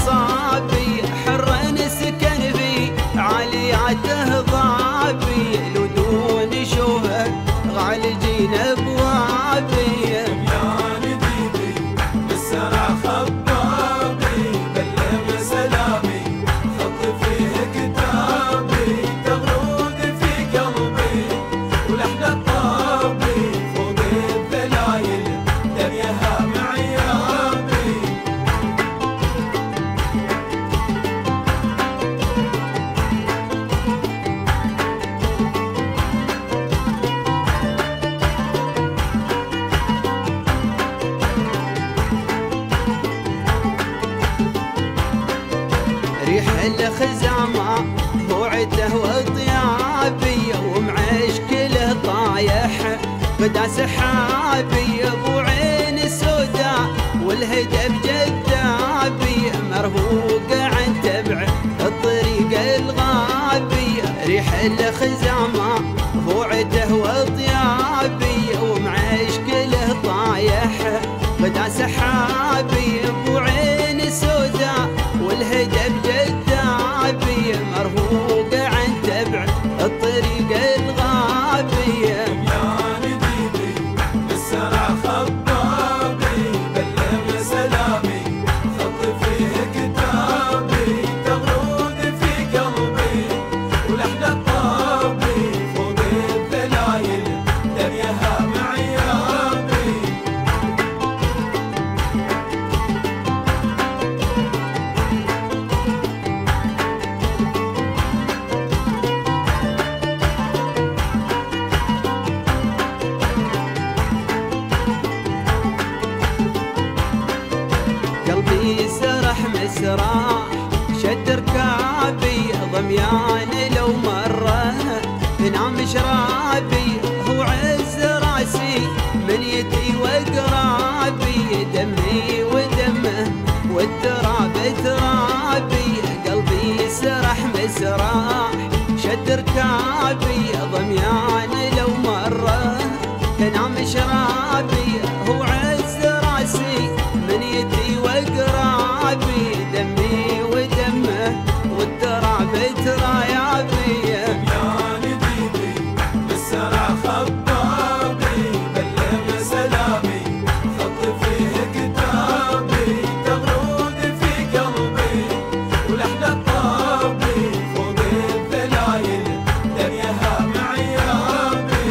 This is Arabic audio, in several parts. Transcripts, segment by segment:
صابي حر نسكن في عالياته ضابي لو دون شوهه غالجين ابوابي ريح الخزامة بوعده وطيابي ومعشكله طايح غدا سحابي ابو عين السوداء والهدف جذابي مرهوق عن تبع الطريق الغابي ريح الخزامة بوعده وطيابي ومعشكله طايح غدا سحابي ابو عين السوداء والهدف جذابي مرهوق عن تبع الطريق الغابي يا نديدي بالسرع خطابي بلغ سلامي خط فيه كتابي تغرد في قلبي ولحن الطابي فوق الدلايل دنياها معيابي قلبي سرح مسراح شد ركابي ضميان لو مره نام شرابي هو عز راسي من يدي وقرابي دمي ودمه والتراب ترابي قلبي سرح مسراح شد ركابي ضميان لو مره نام شرابي هو عز راسي من يدي وقرابي دمي ودمه والتراب ترايابي يا نديدي بالسرع خطابي بلغ سلامي خط فيه كتابي تغرد في قلبي ولحن الطابي فوق الدلايل دنياها معيابي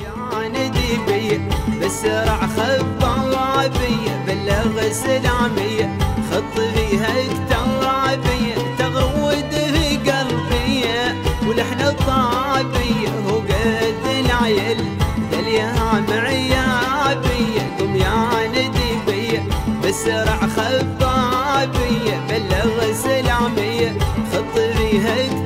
يا نديبي بالسرع خطابي بلغ سلامي خط فيها كتابي تغرد في قلبي ولحن الطابي هو قد العيل دليها معيابي قم يا نديبي بالسرع خطابي بلغ سلامي خط فيها